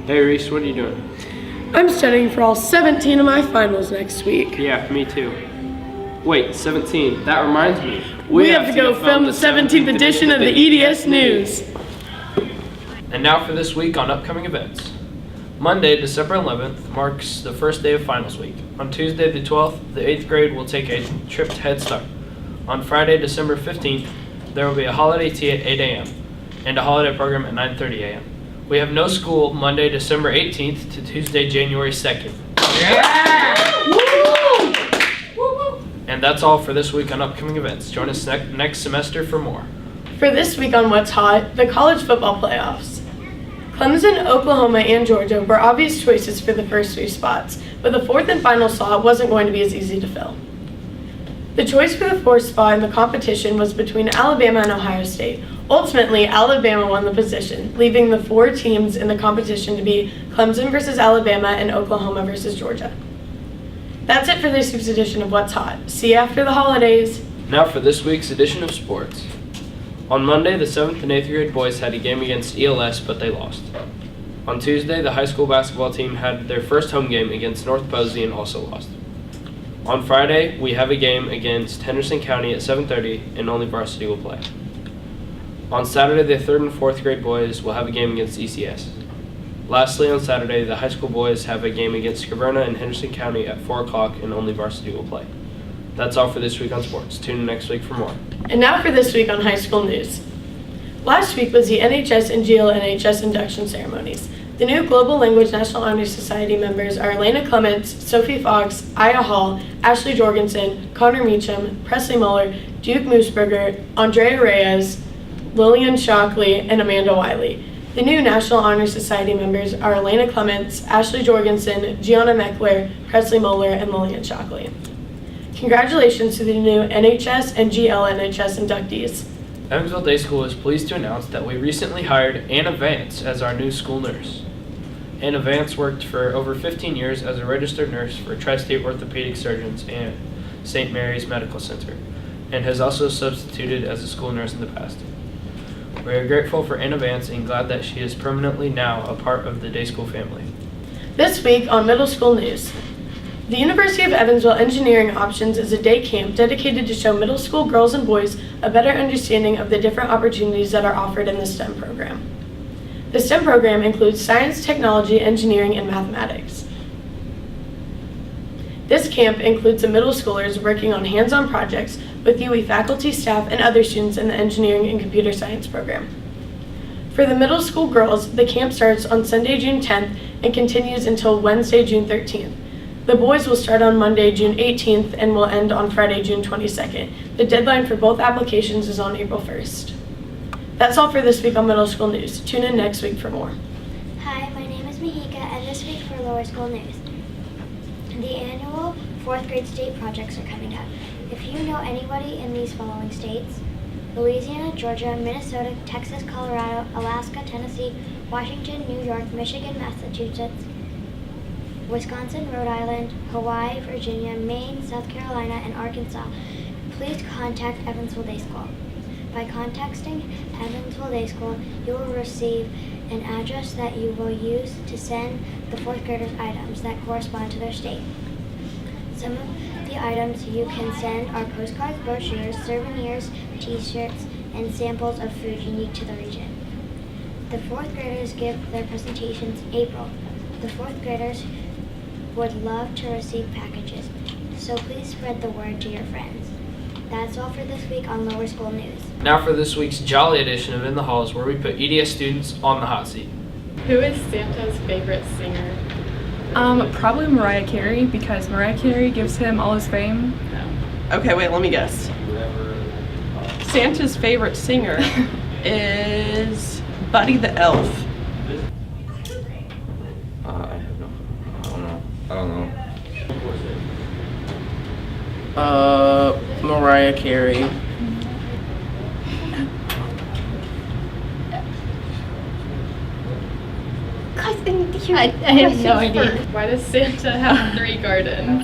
Hey Reese, what are you doing? I'm studying for all 17 of my finals next week. Yeah, me too. Wait, 17. That reminds me. We have to go film the 17th edition of the EDS News. And now for this week on upcoming events. Monday, December 11th, marks the first day of finals week. On Tuesday, the 12th, the 8th grade will take a trip to Head Start. On Friday, December 15th, there will be a holiday tea at 8 a.m. and a holiday program at 9:30 a.m. We have no school Monday, December 18th to Tuesday, January 2nd. Yeah! Woo! And that's all for this week on upcoming events. Join us next semester for more. For this week on What's Hot, the college football playoffs. Clemson, Oklahoma, and Georgia were obvious choices for the first three spots, but the fourth and final slot wasn't going to be as easy to fill. The choice for the fourth spot in the competition was between Alabama and Ohio State. Ultimately, Alabama won the position, leaving the four teams in the competition to be Clemson versus Alabama and Oklahoma versus Georgia. That's it for this week's edition of What's Hot. See you after the holidays. Now for this week's edition of sports. On Monday, the 7th and 8th grade boys had a game against ELS, but they lost. On Tuesday, the high school basketball team had their first home game against North Posey and also lost. On Friday, we have a game against Henderson County at 7:30 and only varsity will play. On Saturday, the 3rd and 4th grade boys will have a game against ECS. Lastly, on Saturday, the high school boys have a game against Scrivener and Henderson County at 4 o'clock and only varsity will play. That's all for this week on sports. Tune in next week for more. And now for this week on high school news. Last week was the NHS and GLNHS induction ceremonies. The new Global Language National Honor Society members are Elena Clements, Sophie Fox, Aya Hall, Ashley Jorgensen, Connor Meacham, Presley Muller, Duke Mooseberger, Andrea Reyes, Lillian Shockley, and Amanda Wiley. The new National Honor Society members are Elena Clements, Ashley Jorgensen, Gianna Meckler, Presley Muller, and Lillian Shockley. Congratulations to the new NHS and GLNHS inductees. Evansville Day School is pleased to announce that we recently hired Anna Vance as our new school nurse. Anna Vance worked for over 15 years as a registered nurse for Tri-State Orthopedic Surgeons and St. Mary's Medical Center, and has also substituted as a school nurse in the past. We are grateful for Anna Vance and glad that she is permanently now a part of the Day School family. This week on middle school news. The University of Evansville Engineering Options is a day camp dedicated to show middle school girls and boys a better understanding of the different opportunities that are offered in the STEM program. The STEM program includes science, technology, engineering, and mathematics. This camp includes the middle schoolers working on hands-on projects with UE faculty, staff, and other students in the engineering and computer science program. For the middle school girls, the camp starts on Sunday, June 10th and continues until Wednesday, June 13th. The boys will start on Monday, June 18th and will end on Friday, June 22nd. The deadline for both applications is on April 1st. That's all for this week on middle school news. Tune in next week for more. Hi, my name is Mahika, and this week for lower school news. The annual 4th grade state projects are coming up. If you know anybody in these following states: Louisiana, Georgia, Minnesota, Texas, Colorado, Alaska, Tennessee, Washington, New York, Michigan, Massachusetts, Wisconsin, Rhode Island, Hawaii, Virginia, Maine, South Carolina, and Arkansas, please contact Evansville Day School. By contacting Evansville Day School, you will receive an address that you will use to send the 4th graders items that correspond to their state. Some of the items you can send are postcards, brochures, souvenirs, t-shirts, and samples of food unique to the region. The 4th graders give their presentations in April. The 4th graders would love to receive packages, so please spread the word to your friends. That's all for this week on Lower School News. Now for this week's Jolly edition of In the Halls, where we put EDS students on the hot seat. Who is Santa's favorite singer? Probably Mariah Carey, because Mariah Carey gives him all his fame. Okay, wait, let me guess. Santa's favorite singer is Buddy the Elf. I don't know. Mariah Carey. I have no idea. Why does Santa have 3 gardens?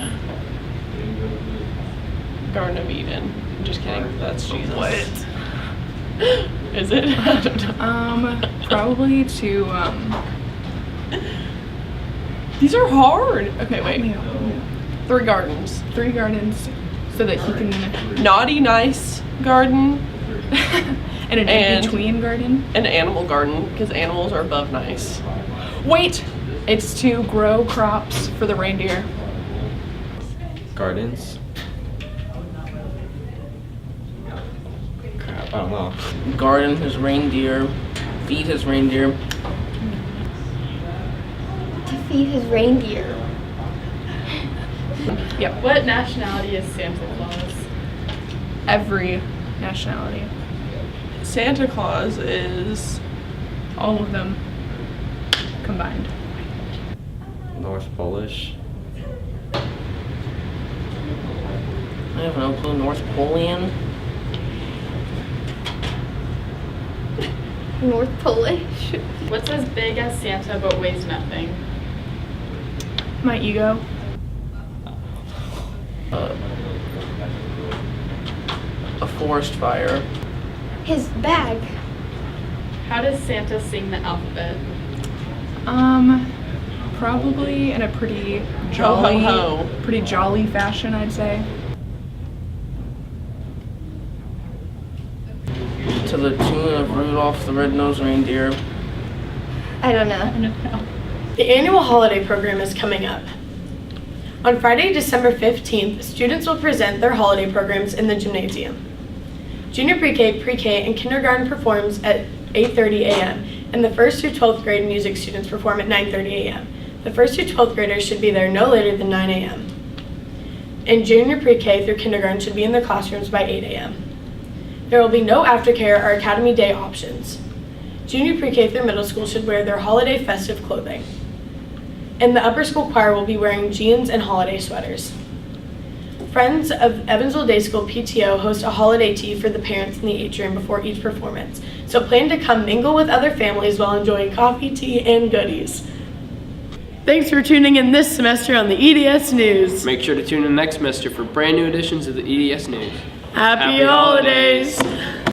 Garden of Eden. I'm just kidding. That's Jesus. What? Is it? I don't know. Probably to These are hard. Okay, wait. 3 gardens. 3 gardens so that he can Naughty, nice garden, and an And- in-between garden. and animal garden, because animals are above nice. Wait! It's to grow crops for the reindeer. Gardens. Crap, I don't know. Garden his reindeer, feed his reindeer. To feed his reindeer. Yep. What nationality is Santa Claus? Every nationality. Santa Claus is All of them combined. North Polish. I have no clue. North Polian. North Polish. What's as big as Santa but weighs nothing? My ego. A forest fire. His bag. How does Santa sing the alphabet? Probably in a pretty ho, jolly, ho. pretty jolly fashion, I'd say. To the tune of Rudolph the Red-Nosed Reindeer. I don't know. The annual holiday program is coming up. On Friday, December 15th, students will present their holiday programs in the gymnasium. Junior pre-K, pre-K, and kindergarten performs at 8:30 a.m., and the 1st through 12th grade music students perform at 9:30 a.m. The 1st through 12th graders should be there no later than 9 a.m. And junior pre-K through kindergarten should be in their classrooms by 8 a.m. There will be no aftercare or academy day options. Junior pre-K through middle school should wear their holiday festive clothing. And the upper school choir will be wearing jeans and holiday sweaters. Friends of Evansville Day School PTO host a holiday tea for the parents in the atrium before each performance. So plan to come mingle with other families while enjoying coffee, tea, and goodies. Thanks for tuning in this semester on the EDS News. Make sure to tune in next semester for brand new editions of the EDS News. Happy Happy holidays. holidays.